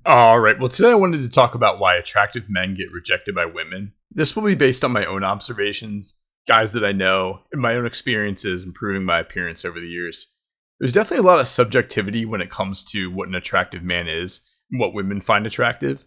All right, well, today I wanted to talk about why attractive men get rejected by women. This will be based on my own observations, guys that I know, and my own experiences improving my appearance over the years. There's definitely a lot of subjectivity when it comes to what an attractive man is and what women find attractive.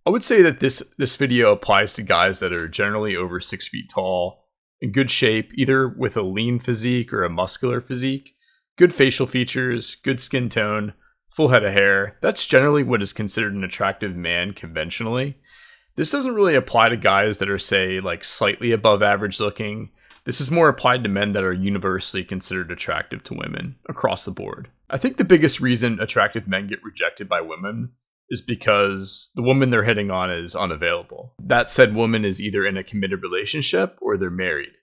I would say that this video applies to guys that are generally over 6 feet tall, in good shape, either with a lean physique or a muscular physique, good facial features, good skin tone, full head of hair. That's generally what is considered an attractive man conventionally. This doesn't really apply to guys that are, say, like slightly above average looking. This is more applied to men that are universally considered attractive to women across the board. I think the biggest reason attractive men get rejected by women is because the woman they're hitting on is unavailable. That said woman is either in a committed relationship or they're married.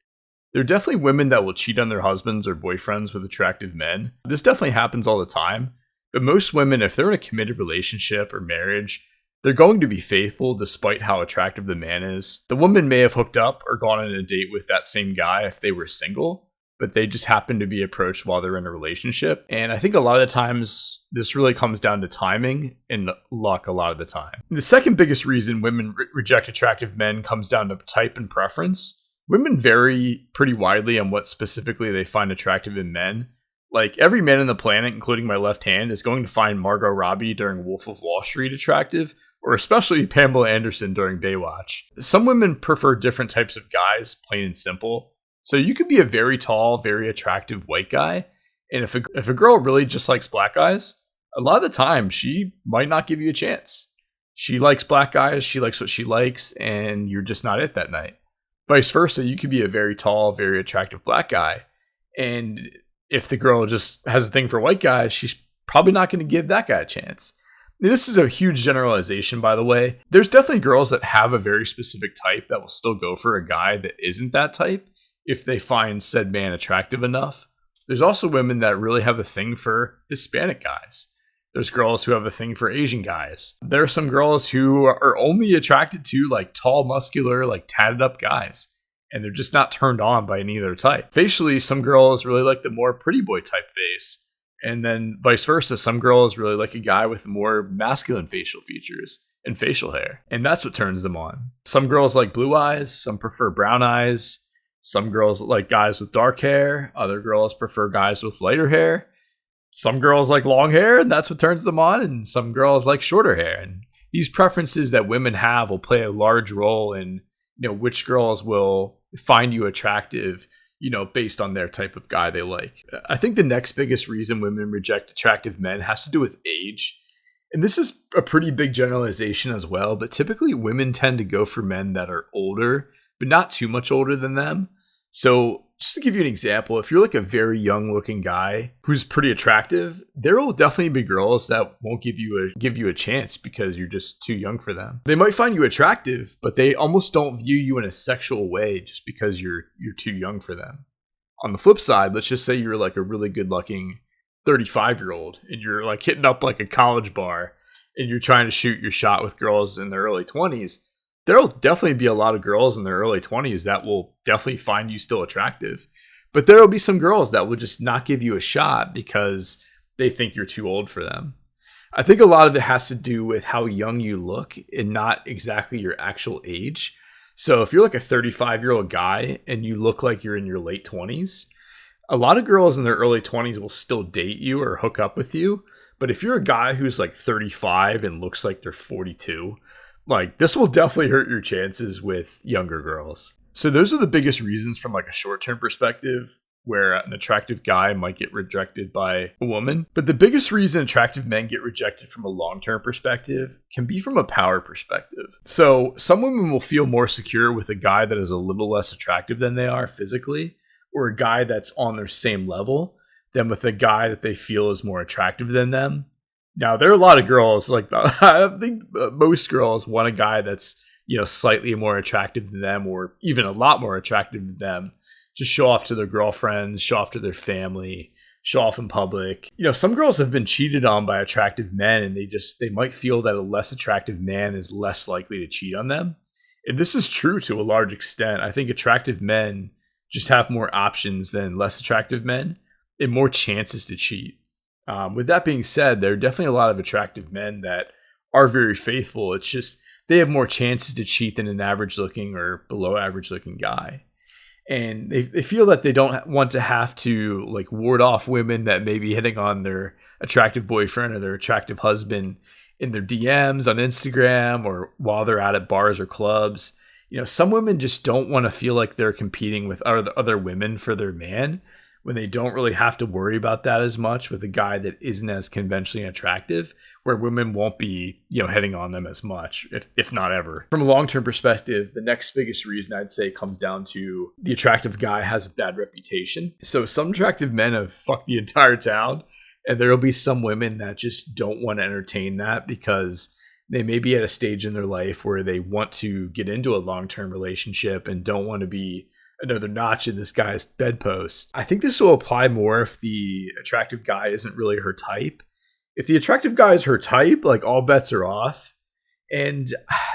There are definitely women that will cheat on their husbands or boyfriends with attractive men. This definitely happens all the time. But most women, if they're in a committed relationship or marriage, they're going to be faithful despite how attractive the man is. The woman may have hooked up or gone on a date with that same guy if they were single, but they just happen to be approached while they're in a relationship. And I think a lot of the times, this really comes down to timing and luck a lot of the time. The second biggest reason women reject attractive men comes down to type and preference. Women vary pretty widely on what specifically they find attractive in men. Like, every man on the planet, including my left hand, is going to find Margot Robbie during Wolf of Wall Street attractive, or especially Pamela Anderson during Baywatch. Some women prefer different types of guys, plain and simple. So you could be a very tall, very attractive white guy, and if a girl really just likes black guys, a lot of the time she might not give you a chance. She likes black guys, she likes what she likes, and you're just not it that night. Vice versa, you could be a very tall, very attractive black guy, and if the girl just has a thing for white guys, she's probably not going to give that guy a chance. This is a huge generalization, by the way. There's definitely girls that have a very specific type that will still go for a guy that isn't that type if they find said man attractive enough. There's also women that really have a thing for Hispanic guys. There's girls who have a thing for Asian guys. There are some girls who are only attracted to like tall, muscular, like tatted up guys. And they're just not turned on by any other type. Facially, some girls really like the more pretty boy type face. And then vice versa, some girls really like a guy with more masculine facial features and facial hair. And that's what turns them on. Some girls like blue eyes, some prefer brown eyes. Some girls like guys with dark hair. Other girls prefer guys with lighter hair. Some girls like long hair, and that's what turns them on. And some girls like shorter hair. And these preferences that women have will play a large role in, which girls will find you attractive, based on their type of guy they like. I think the next biggest reason women reject attractive men has to do with age. And this is a pretty big generalization as well, but typically women tend to go for men that are older, but not too much older than them. So just to give you an example, if you're like a very young looking guy who's pretty attractive, there will definitely be girls that won't give you a chance because you're just too young for them. They might find you attractive, but they almost don't view you in a sexual way just because you're too young for them. On the flip side, let's just say you're like a really good looking 35-year-old and you're like hitting up like a college bar and you're trying to shoot your shot with girls in their early 20s. There'll definitely be a lot of girls in their early 20s that will definitely find you still attractive. But there will be some girls that will just not give you a shot because they think you're too old for them. I think a lot of it has to do with how young you look and not exactly your actual age. So if you're like a 35-year-old guy and you look like you're in your late 20s, a lot of girls in their early 20s will still date you or hook up with you. But if you're a guy who's like 35 and looks like they're 42, like, this will definitely hurt your chances with younger girls. So those are the biggest reasons from like a short-term perspective where an attractive guy might get rejected by a woman. But the biggest reason attractive men get rejected from a long-term perspective can be from a power perspective. So some women will feel more secure with a guy that is a little less attractive than they are physically, or a guy that's on their same level, than with a guy that they feel is more attractive than them. Now, there are a lot of girls, like I think most girls want a guy that's, slightly more attractive than them or even a lot more attractive than them to show off to their girlfriends, show off to their family, show off in public. Some girls have been cheated on by attractive men and they might feel that a less attractive man is less likely to cheat on them. And this is true to a large extent. I think attractive men just have more options than less attractive men and more chances to cheat. With that being said, there are definitely a lot of attractive men that are very faithful. It's just they have more chances to cheat than an average looking or below average looking guy. And they feel that they don't want to have to like ward off women that may be hitting on their attractive boyfriend or their attractive husband in their DMs on Instagram or while they're out at bars or clubs. Some women just don't want to feel like they're competing with other women for their man when they don't really have to worry about that as much with a guy that isn't as conventionally attractive, where women won't be, heading on them as much, if not ever. From a long-term perspective, the next biggest reason I'd say comes down to the attractive guy has a bad reputation. So some attractive men have fucked the entire town, and there'll be some women that just don't want to entertain that because they may be at a stage in their life where they want to get into a long-term relationship and don't want to be another notch in this guy's bedpost. I think this will apply more if the attractive guy isn't really her type. If the attractive guy is her type, like all bets are off. And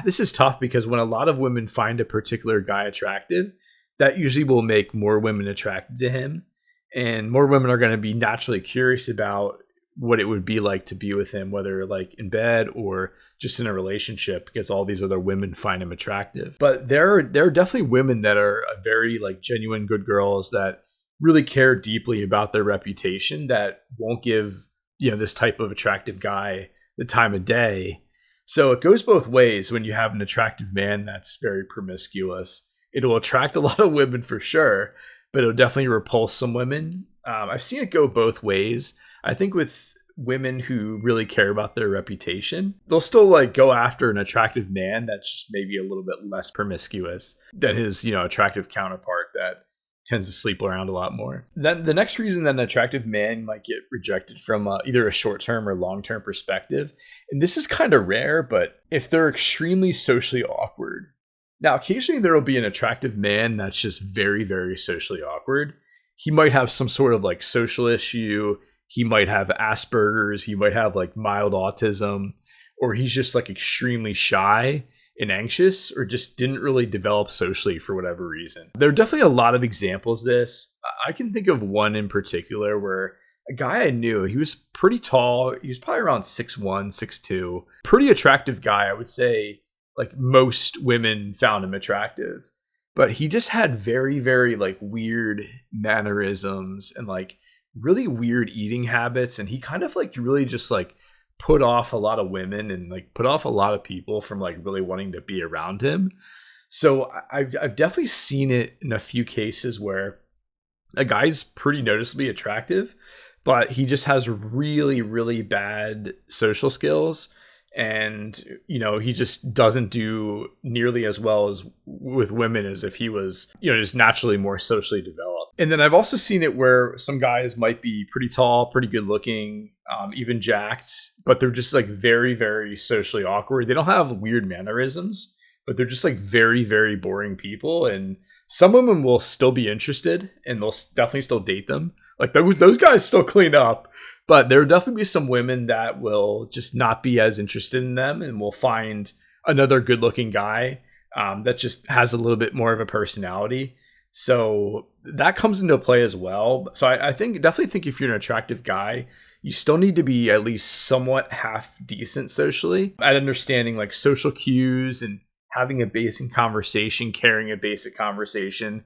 this is tough because when a lot of women find a particular guy attractive, that usually will make more women attracted to him. And more women are going to be naturally curious about what it would be like to be with him, whether like in bed or just in a relationship, because all these other women find him attractive. But there are definitely women that are very like genuine good girls that really care deeply about their reputation, that won't give, this type of attractive guy the time of day. So it goes both ways. When you have an attractive man that's very promiscuous, it'll attract a lot of women for sure, but it'll definitely repulse some women. I've seen it go both ways. I think with women who really care about their reputation, they'll still like go after an attractive man that's just maybe a little bit less promiscuous than his, attractive counterpart that tends to sleep around a lot more. Then the next reason that an attractive man might get rejected from either a short-term or long-term perspective, and this is kind of rare, but if they're extremely socially awkward. Now, occasionally there will be an attractive man that's just very, very socially awkward. He might have some sort of like social issue. He might have Asperger's, he might have like mild autism, or he's just like extremely shy and anxious, or just didn't really develop socially for whatever reason. There are definitely a lot of examples of this. I can think of one in particular where a guy I knew, he was pretty tall. He was probably around 6'1", 6'2", pretty attractive guy. I would say like most women found him attractive, but he just had very, very like weird mannerisms and like really weird eating habits, and he kind of like really just like put off a lot of women and like put off a lot of people from like really wanting to be around him. So I've definitely seen it in a few cases where a guy's pretty noticeably attractive, but he just has really, really bad social skills. And, he just doesn't do nearly as well as with women as if he was, just naturally more socially developed. And then I've also seen it where some guys might be pretty tall, pretty good looking, even jacked, but they're just like very, very socially awkward. They don't have weird mannerisms, but they're just like very, very boring people. And some women will still be interested and they'll definitely still date them. Like those guys still clean up. But there will definitely be some women that will just not be as interested in them and will find another good-looking guy that just has a little bit more of a personality. So that comes into play as well. So I definitely think if you're an attractive guy, you still need to be at least somewhat half decent socially at understanding like social cues and having a basic conversation, carrying a basic conversation.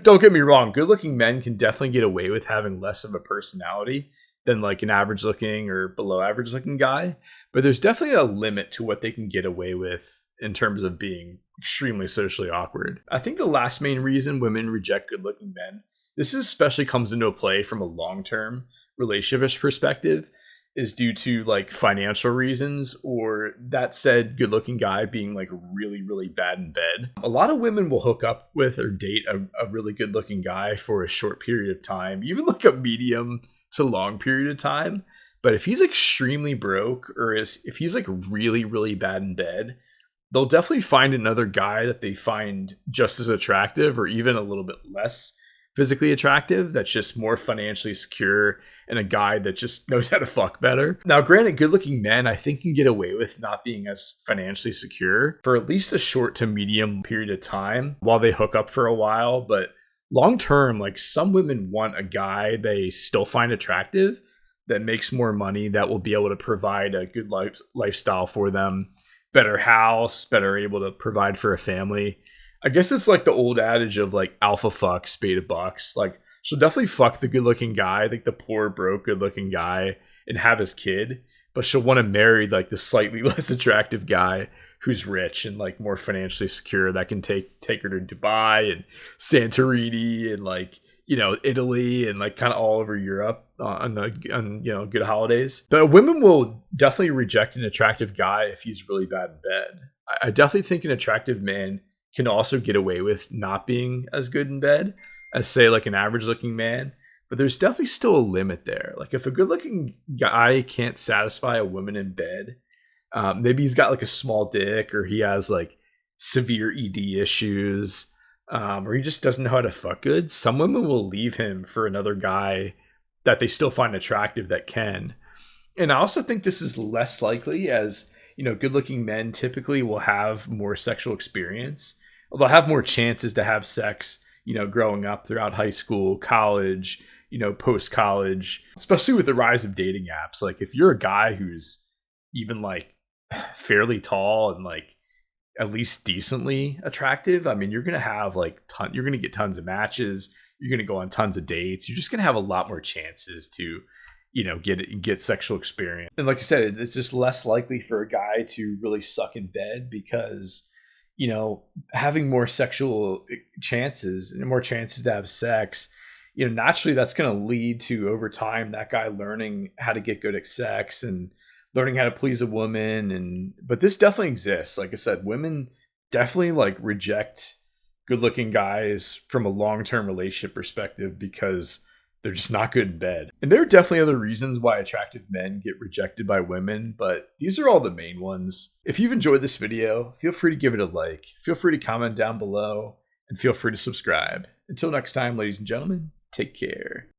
Don't get me wrong, good-looking men can definitely get away with having less of a personality than like an average looking or below average looking guy. But there's definitely a limit to what they can get away with in terms of being extremely socially awkward. I think the last main reason women reject good looking men, this especially comes into play from a long-term relationship perspective, is due to like financial reasons, or that said good looking guy being like really, really bad in bed. A lot of women will hook up with or date a really good looking guy for a short period of time, even like a medium to long period of time. But if he's extremely broke, or if he's like really, really bad in bed, they'll definitely find another guy that they find just as attractive or even a little bit less physically attractive, that's just more financially secure, and a guy that just knows how to fuck better. Now, granted, good looking men I think can get away with not being as financially secure for at least a short to medium period of time while they hook up for a while. But long term, like some women want a guy they still find attractive that makes more money, that will be able to provide a good lifestyle for them, better house, better able to provide for a family. I guess it's like the old adage of like alpha fucks, beta bucks. Like she'll definitely fuck the good looking guy, like the poor, broke, good looking guy, and have his kid. But she'll want to marry like the slightly less attractive guy who's rich and like more financially secure, that can take her to Dubai and Santorini and like, you know, Italy and like kind of all over Europe on you know, good holidays. But women will definitely reject an attractive guy if he's really bad in bed. I definitely think an attractive man can also get away with not being as good in bed as, say, like an average looking man. But there's definitely still a limit there. Like if a good looking guy can't satisfy a woman in bed, maybe he's got like a small dick, or he has like severe ED issues, or he just doesn't know how to fuck good. Some women will leave him for another guy that they still find attractive that can. And I also think this is less likely, as, you know, good looking men typically will have more sexual experience. They'll have more chances to have sex, you know, growing up throughout high school, college, you know, post college, especially with the rise of dating apps. Like if you're a guy who's even like fairly tall and like at least decently attractive, I mean, you're going to have like you're going to get tons of matches. You're going to go on tons of dates. You're just going to have a lot more chances to, you know, get sexual experience. And like I said, it's just less likely for a guy to really suck in bed because, you know, having more sexual chances and more chances to have sex, you know, naturally that's going to lead to, over time, that guy learning how to get good at sex and learning how to please a woman. But this definitely exists. Like I said, women definitely like reject good looking guys from a long-term relationship perspective because they're just not good in bed. And there are definitely other reasons why attractive men get rejected by women, but these are all the main ones. If you've enjoyed this video, feel free to give it a like, feel free to comment down below, and feel free to subscribe. Until next time, ladies and gentlemen, take care.